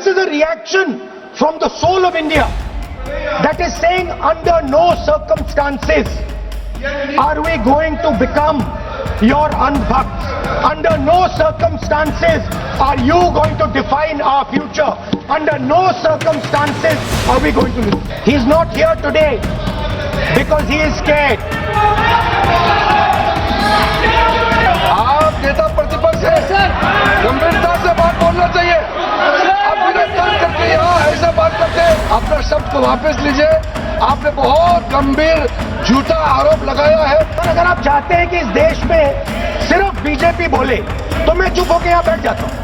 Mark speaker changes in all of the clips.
Speaker 1: is a reaction from the soul of India that is saying under no circumstances are we going to become your Andhbhakts. Under no circumstances are you going to define our future. Under no circumstances are we going to listen. He is not here today because he is scared.
Speaker 2: आप नेता प्रतिपक्ष हैं, गंभीरता से बात बोलना चाहिए। आप बिना तर्क करके यहाँ ऐसा बात करते हैं, अपना शब्द को वापस लीजिए। आपने बहुत गंभीर झूठा आरोप लगाया है।
Speaker 1: अगर आप चाहते हैं कि इस देश में सिर्फ बीजेपी बोले तो मैं चुप होकर यहाँ बैठ जाता हूँ।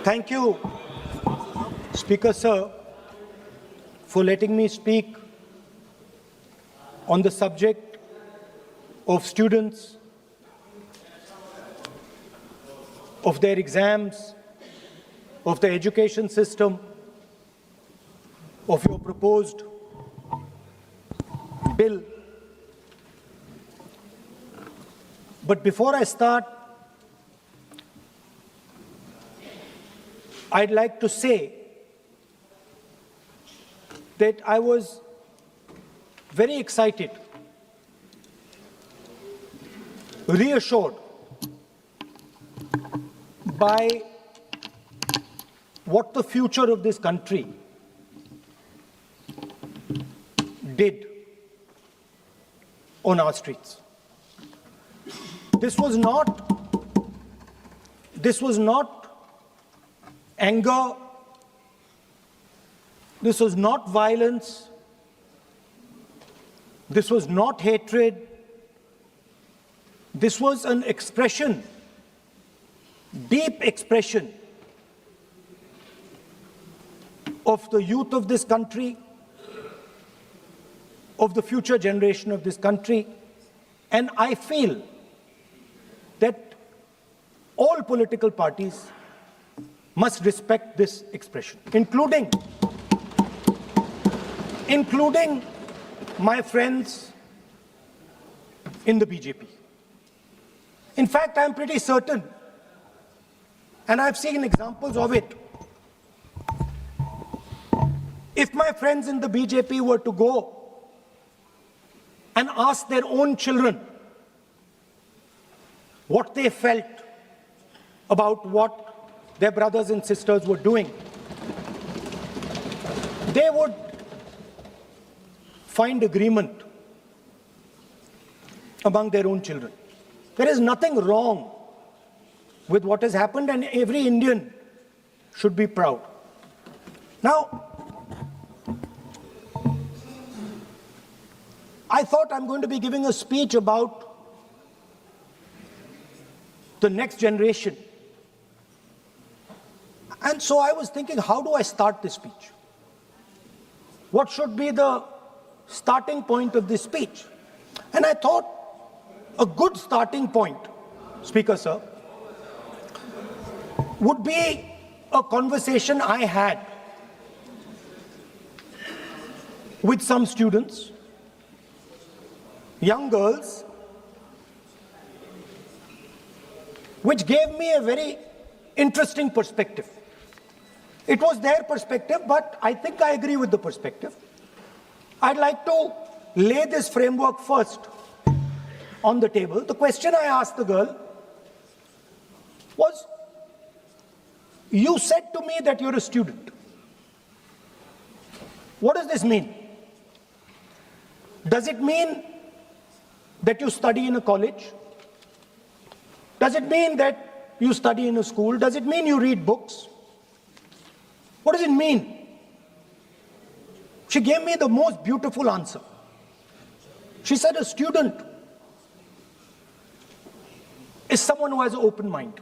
Speaker 1: Thank you, Speaker Sir, for letting me speak on the subject of students, of their exams, of the education system, of your proposed bill. But before I start, I'd like to say that I was very excited, reassured by what the future of this country did on our streets. This was not anger, this was not violence, this was not hatred, this was an expression, deep expression of the youth of this country, of the future generation of this country, and I feel that all political parties must respect this expression, including my friends in the BJP. In fact, I'm pretty certain, and I've seen examples of it, if my friends in the BJP were to go and ask their own children what they felt about what their brothers and sisters were doing, they would find agreement among their own children. There is nothing wrong with what has happened, and every Indian should be proud. Now, I thought I'm going to be giving a speech about the next generation. And so I was thinking, how do I start this speech? What should be the starting point of this speech? And I thought a good starting point, Speaker Sir, would be a conversation I had with some students, young girls, which gave me a very interesting perspective. It was their perspective, but I think I agree with the perspective. I'd like to lay this framework first on the table. The question I asked the girl was, you said to me that you're a student. What does this mean? Does it mean that you study in a college? Does it mean that you study in a school? Does it mean you read books? What does it mean? She gave me the most beautiful answer. She said a student is someone who has an open mind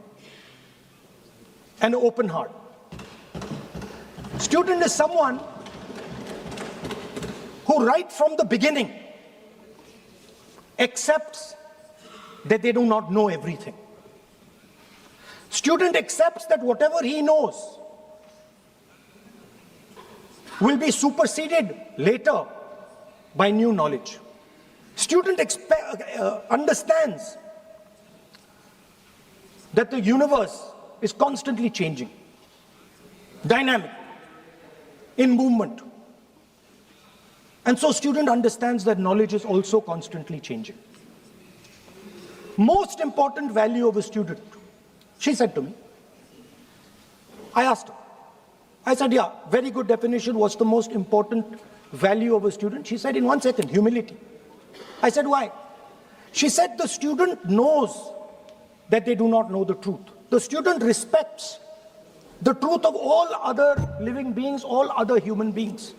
Speaker 1: and an open heart. Student is someone who right from the beginning accepts that they do not know everything. Student accepts that whatever he knows will be superseded later by new knowledge. Student understands that the universe is constantly changing, dynamic, in movement. And so student understands that knowledge is also constantly changing. Most important value of a student, she said to me. I asked her. I said, yeah, very good definition. What's the most important value of a student? She said in 1 second, humility. I said, why? She said the student knows that they do not know the truth. The student respects the truth of all other living beings, all other human beings.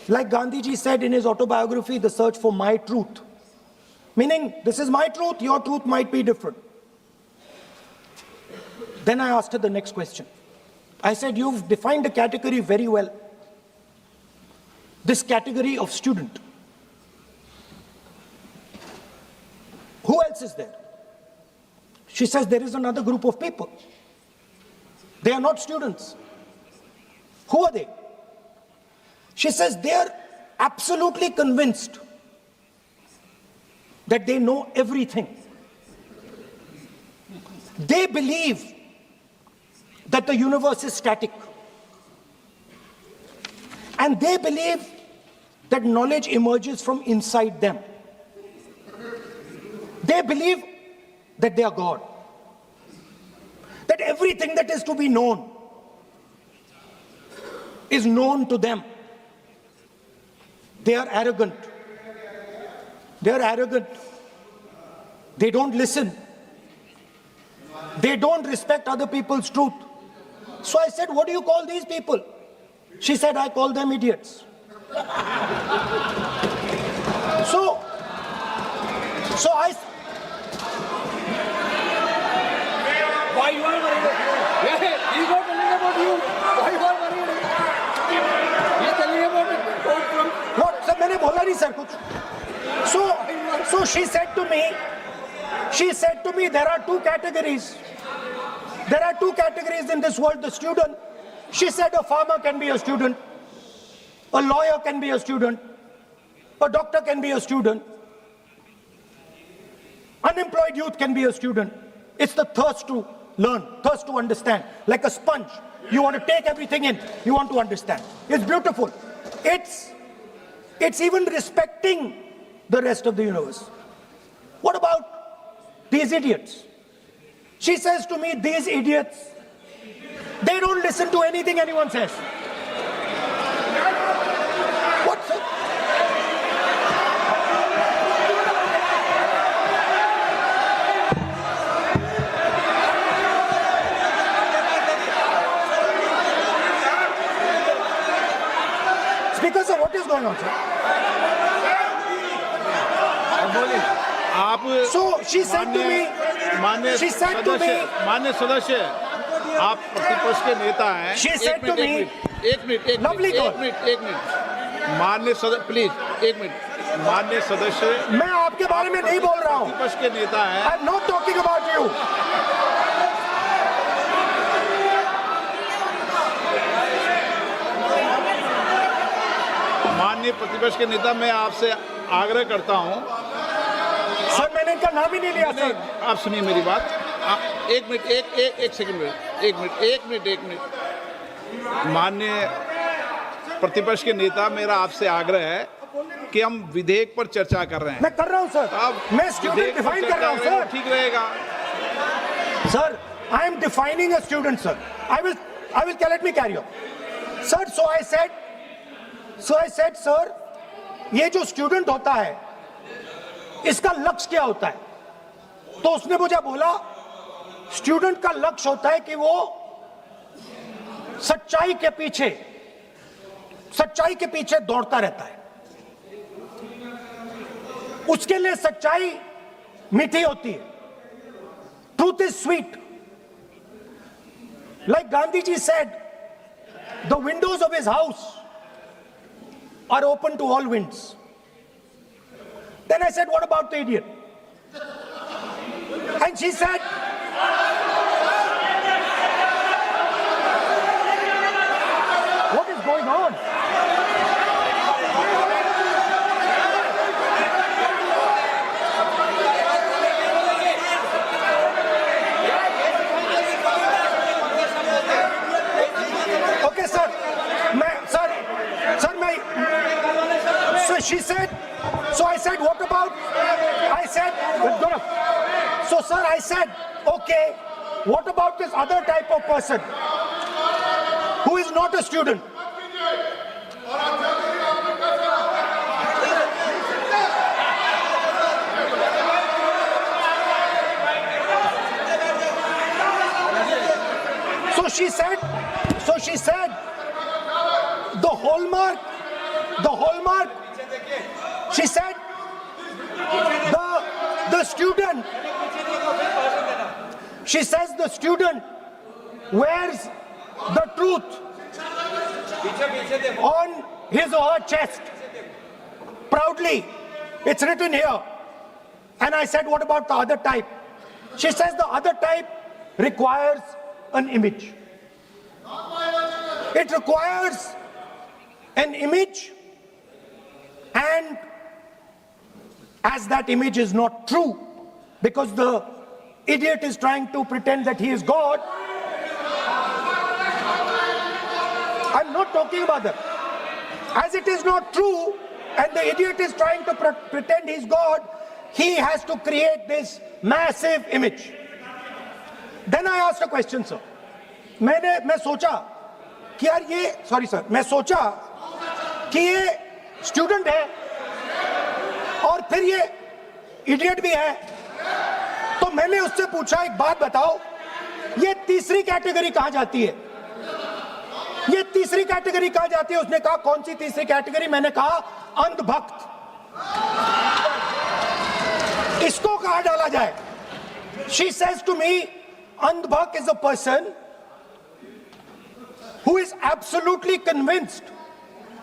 Speaker 1: Like Gandhiji said in his autobiography, The Search for My Truth. Meaning, this is my truth, your truth might be different. Then I asked her the next question. I said, you've defined a category very well. This category of student. Who else is there? She says, there is another group of people. They are not students. Who are they? She says, they are absolutely convinced that they know everything. They believe that the universe is static. And they believe that knowledge emerges from inside them. They believe that they are God. That everything that is to be known is known to them. They are arrogant. They are arrogant. They don't listen. They don't respect other people's truth. So I said, what do you call these people? She said, I call them idiots. So I...
Speaker 3: Why you are worried? Yeah, he's not telling about you. Why you are worried? He's telling about it.
Speaker 1: What? Sir, मैंने बोला नहीं sir कुछ. So she said to me, there are two categories. There are two categories in this world. The student. She said a farmer can be a student. A lawyer can be a student. A doctor can be a student. Unemployed youth can be a student. It's the thirst to learn, thirst to understand. Like a sponge. You want to take everything in. You want to understand. It's beautiful. It's even respecting the rest of the universe. What about these idiots? She says to me, these idiots, they don't listen to anything anyone says. What, sir? It's because of what is going on, sir. So she said to me,
Speaker 4: मान्य सदस्य आप प्रतिपक्ष के नेता हैं।
Speaker 1: She said to me,
Speaker 4: एक minute मान्य सदस्य प्लीज एक मिनट मान्य सदस्य
Speaker 1: मैं आपके बारे में नहीं बोल रहा हूँ।
Speaker 4: प्रतिपक्ष के नेता हैं।
Speaker 1: I'm not talking about you.
Speaker 4: माननीय प्रतिपक्ष के नेता मैं आपसे आग्रह करता हूं।
Speaker 1: सर मैंने इनका नाम ही नहीं लिया सर।
Speaker 4: आप सुनिए मेरी बात। एक मिनट एक सेकंड एक मिनट माननीय प्रतिपक्ष के नेता मेरा आपसे आग्रह है कि हम विधेयक पर चर्चा कर रहे हैं।
Speaker 1: मैं कर रहा हूं सर। मैं स्टूडेंट डिफाइन कर रहा हूं सर।
Speaker 4: ठीक रहेगा
Speaker 1: sir. I am defining a student, sir. I will let me carry on. Sir, so I said, sir, ये जो स्टूडेंट होता है इसका लक्ष्य क्या होता है? तो उसने मुझे बोला स्टूडेंट का लक्ष्य होता है कि वो सच्चाई के पीछे दौड़ता रहता है। उसके लिए सच्चाई मीठी होती है। Truth is sweet. Like Gandhiji said, the windows of his house are open to all winds. Then I said, what about the idiot? And she said, what is going on? said, what about, I said, so sir, I said, okay, what about this other type of person who is not a student? So she said, the hallmark, she said, the student, she says the student wears the truth on his or her chest. Proudly, it's written here. And I said, what about the other type? She says the other type requires an image. It requires an image, and as that image is not true, because the idiot is trying to pretend that he is God. I'm not talking about that. As it is not true, and the idiot is trying to pretend he's God, he has to create this massive image. Then I asked a question, sir. मैं सोचा कि यार ये, sorry sir, मैं सोचा कि ये student है और फिर ये इडियट भी है, तो मैंने उससे पूछा, एक बात बताओ, ये तीसरी कैटेगरी कहां जाती है? ये तीसरी कैटेगरी कहां जाती है? उसने कहा, कौन सी तीसरी कैटेगरी? मैंने कहा, अंधभक्त। इसको कहां डाला जाए? She says to me, अंधभक्त is a person who is absolutely convinced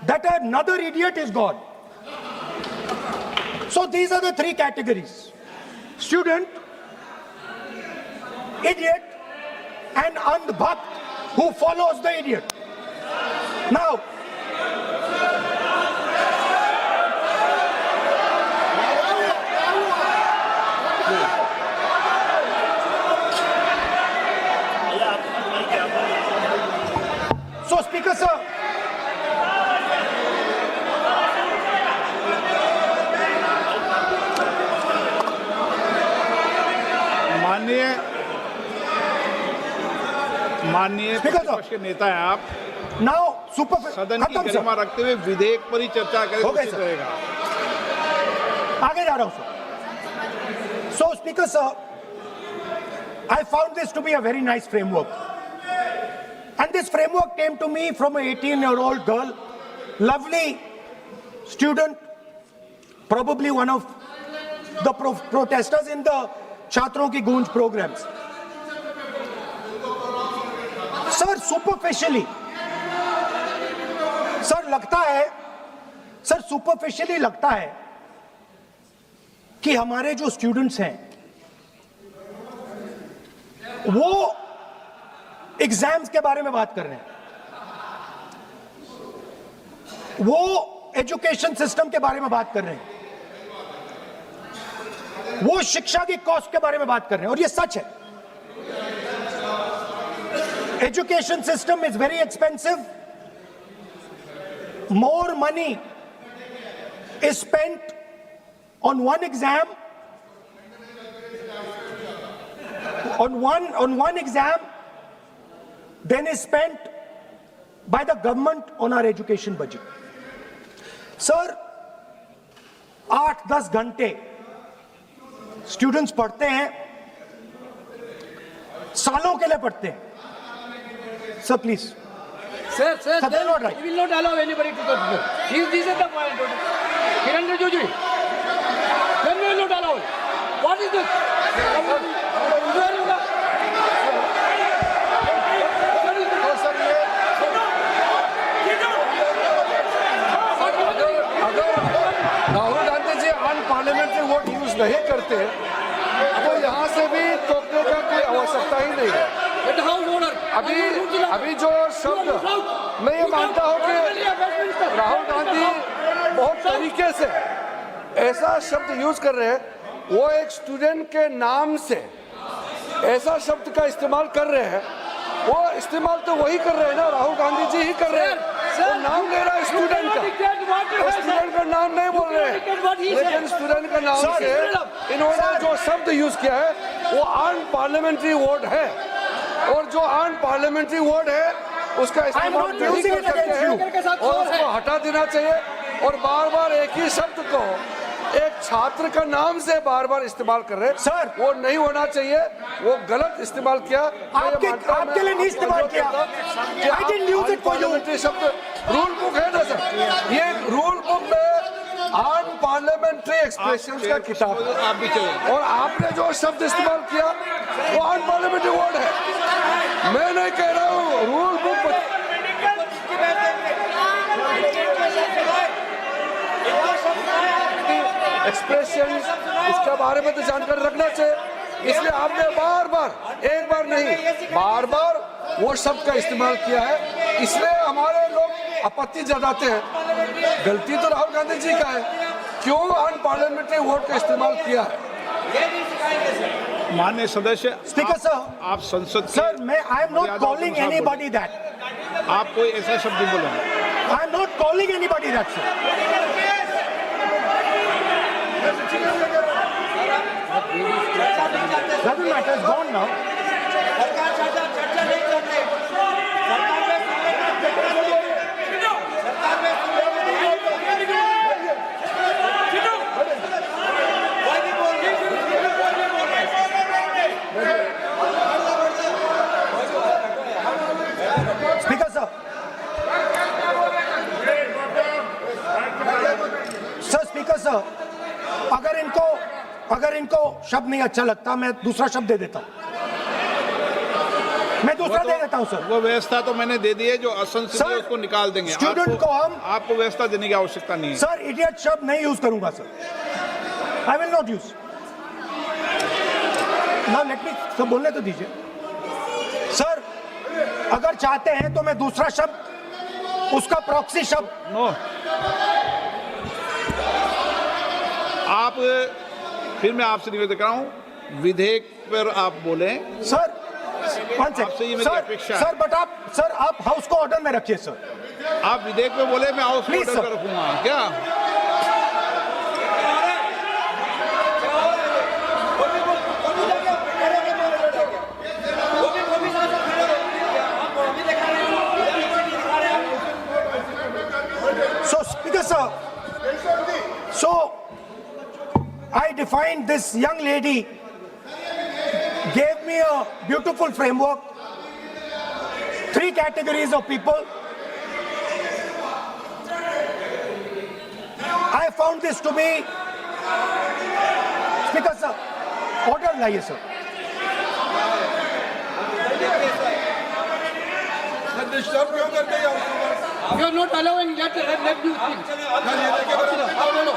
Speaker 1: that another idiot is God. So these are the three categories: student, idiot, and andhbhakt who follows the idiot. Now, so Speaker sir,
Speaker 4: माननीय प्रतिपक्ष के नेता हैं आप।
Speaker 1: now super
Speaker 4: सदन की गरिमा रखते हुए विधेयक पर ही चर्चा करें तो उचित रहेगा।
Speaker 1: आगे जा रहा हूं sir. So Speaker sir, I found this to be a very nice framework, and this framework came to me from an 18-year-old girl, lovely student, probably one of the protesters in the Chhatron Ki Goonj programs. Sir superficially, sir लगता है, sir superficially लगता है कि हमारे जो students हैं वो exams के बारे में बात कर रहे हैं, वो एजुकेशन सिस्टम के बारे में बात कर रहे हैं, वो शिक्षा की कॉस्ट के बारे में बात कर रहे हैं, और ये सच है। Education system is very expensive. More money is spent on one exam, on one exam, than is spent by the government on our education budget. Sir, 8-10 घंटे students पढ़ते हैं, सालों के लिए पढ़ते हैं। Sir, please.
Speaker 3: Sir,
Speaker 1: they're not right.
Speaker 3: We will not allow anybody to go to This is the point. Kiran Rijiju, then we will not allow. What is this?
Speaker 2: Rahul Gandhi ji unparliamentary word use नहीं करते तो यहाँ से भी टोकने का कोई आवश्यकता ही नहीं है। अभी जो शब्द मैं ये मानता हूँ कि राहुल गांधी बहुत तरीके से ऐसा शब्द यूज कर रहे हैं, वो एक स्टूडेंट के नाम से ऐसा शब्द का इस्तेमाल कर रहे हैं, वो इस्तेमाल तो वही कर रहे हैं ना, राहुल गांधी जी ही कर रहे हैं। वो नाम ले रहा है स्टूडेंट का, स्टूडेंट का नाम नहीं बोल रहे हैं, लेकिन स्टूडेंट का नाम से इन्होंने जो शब्द यूज किया है वो अनपार्लियामेंट्री वर्ड है, और जो अनपार्लियामेंट्री वर्ड है उसका इस्तेमाल नहीं कर सकते हैं और उसको हटा देना चाहिए। और बार बार एक ही शब्द को एक छात्र का नाम से बार बार इस्तेमाल कर रहे हैं
Speaker 1: सर,
Speaker 2: वो नहीं होना चाहिए, वो गलत इस्तेमाल किया।
Speaker 1: आपके लिए नहीं इस्तेमाल किया। I didn't use it for you.
Speaker 2: शब्द रूल बुक है ना सर, ये रूल बुक में अनपार्लियामेंट्री एक्सप्रेशंस का किताब है,
Speaker 4: आप भी चले।
Speaker 2: और आपने जो शब्द इस्तेमाल किया वो अनपार्लियामेंट्री वर्ड है। मैं नहीं कह रहा हूँ, रूल बुक एक्सप्रेशन इसके बारे में तो जानकारी रखना चाहिए, इसलिए आपने बार बार, एक बार नहीं बार बार वो शब्द का इस्तेमाल किया है, इसलिए हमारे लोग आपत्ति जताते हैं। गलती तो राहुल गांधी जी का है, क्यों अनपार्लियामेंट्री वर्ड का इस्तेमाल किया है।
Speaker 4: माननीय सदस्य,
Speaker 1: स्पीकर सर,
Speaker 4: आप संसद
Speaker 1: सर मैं I am not calling anybody that,
Speaker 4: आप कोई ऐसा शब्द नहीं बोले।
Speaker 1: I am not calling anybody that sir. Doesn't matter, it's gone now. Speaker sir. Sir, Speaker sir, अगर इनको शब्द नहीं अच्छा लगता मैं दूसरा शब्द दे देता हूं, मैं दूसरा दे देता हूं सर।
Speaker 4: वो व्यवस्था तो मैंने दे दी है, जो असंसदीय है उसको निकाल देंगे।
Speaker 1: स्टूडेंट को हम,
Speaker 4: आपको व्यवस्था देने की आवश्यकता नहीं है
Speaker 1: सर। इडियट शब्द नहीं यूज करूंगा sir, I will not use. Now let me सब बोलने तो दीजिए सर। अगर चाहते हैं तो मैं दूसरा शब्द, उसका प्रॉक्सी शब्द।
Speaker 4: नो, आप फिर मैं आपसे निवेदन कर रहा हूं, विधेयक पर आप बोले
Speaker 1: सर।
Speaker 4: आपसे ये मेरी अपेक्षा है।
Speaker 1: सर बट आप हाउस को ऑर्डर में रखिए सर।
Speaker 4: आप विधेयक पे बोले, मैं हाउस को
Speaker 1: Please,
Speaker 4: ऑर्डर
Speaker 1: sir.
Speaker 4: कर रखूंगा क्या?
Speaker 1: So, Speaker sir, so I defined this young lady, gave me a beautiful framework, 3 categories of people. I found this to be, Speaker sir, order लाइए sir.
Speaker 3: You are not allowing, let you speak. No.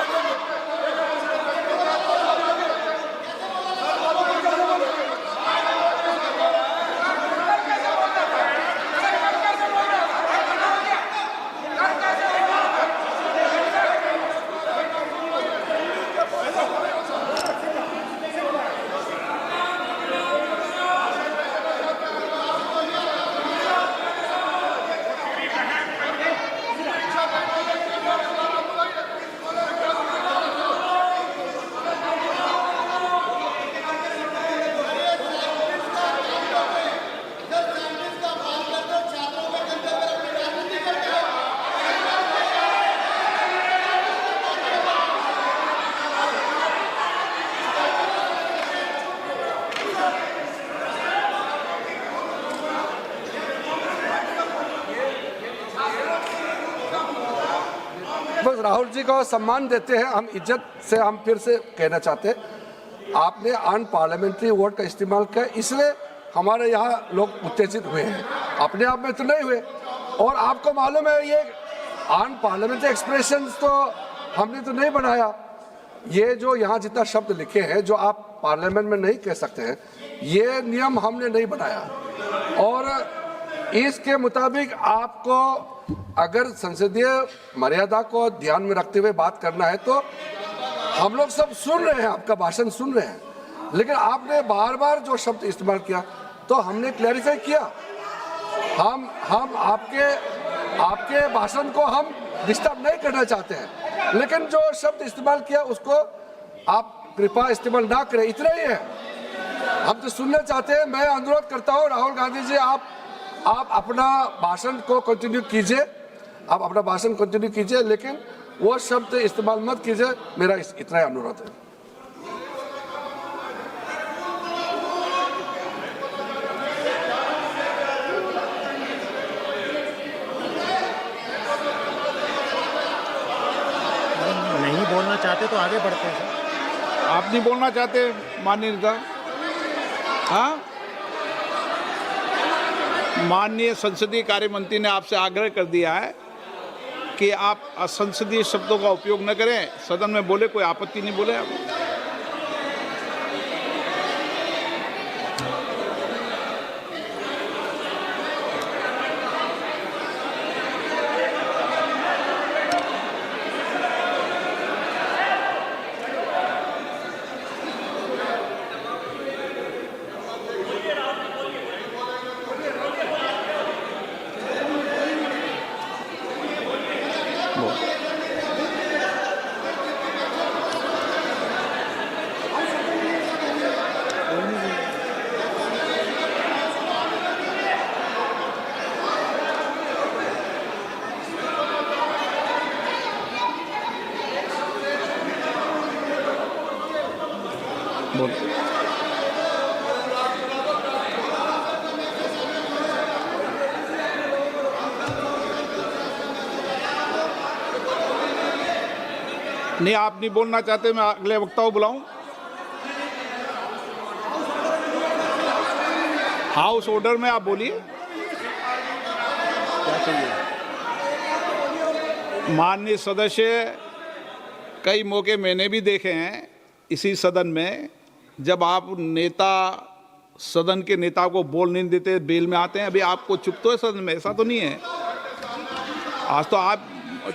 Speaker 2: बस राहुल जी को सम्मान देते हैं हम, इज्जत से हम फिर से कहना चाहते हैं, आपने अनपार्लियामेंट्री वर्ड का इस्तेमाल किया, इसलिए हमारे यहाँ लोग उत्तेजित हुए हैं, अपने आप में तो नहीं हुए। और आपको मालूम है ये अनपार्लियामेंट्री एक्सप्रेशंस तो हमने तो नहीं बनाया, ये जो यहाँ जितना शब्द लिखे हैं जो आप पार्लियामेंट में नहीं कह सकते हैं, ये नियम हमने नहीं बनाया। और इसके मुताबिक आपको अगर संसदीय मर्यादा को ध्यान में रखते हुए बात करना है तो हम लोग सब सुन रहे हैं, आपका भाषण सुन रहे हैं, लेकिन आपने बार बार जो शब्द इस्तेमाल किया तो हमने क्लैरिफाई किया। हम आपके आपके भाषण को हम डिस्टर्ब नहीं करना चाहते हैं, लेकिन जो शब्द इस्तेमाल किया उसको आप कृपया इस्तेमाल ना करें, इतना ही है। हम तो सुनना चाहते हैं। मैं अनुरोध करता हूं राहुल गांधी जी, आप अपना भाषण को कंटिन्यू कीजिए, आप अपना भाषण कंटिन्यू कीजिए, लेकिन वो शब्द इस्तेमाल मत कीजिए। मेरा इतना ही अनुरोध है।
Speaker 5: नहीं बोलना चाहते तो आगे बढ़ते हैं।
Speaker 4: आप नहीं बोलना चाहते माननीय नेता? हाँ, माननीय संसदीय कार्य मंत्री ने आपसे आग्रह कर दिया है कि आप असंसदीय शब्दों का उपयोग न करें, सदन में बोले, कोई आपत्ति नहीं बोले आप। नहीं, आप नहीं बोलना चाहते, मैं अगले वक्ता को बुलाऊं? हाउस ऑर्डर में आप बोलिए।
Speaker 5: क्या चाहिए?
Speaker 4: माननीय सदस्य, कई मौके मैंने भी देखे हैं इसी सदन में, जब आप नेता सदन के नेता को बोल नहीं देते, बेल में आते हैं। अभी आपको चुप तो है सदन में, ऐसा तो नहीं है। आज तो आप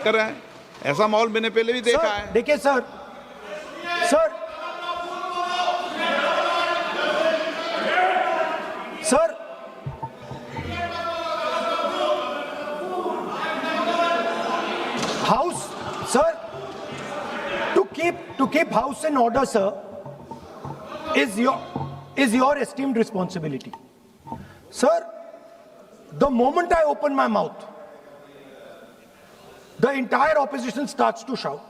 Speaker 4: कर रहे हैं, ऐसा माहौल मैंने पहले भी देखा है।
Speaker 1: देखिए sir, House, sir, to keep house in order, sir, is your esteemed responsibility. Sir, the moment I open my mouth, the entire opposition starts to shout.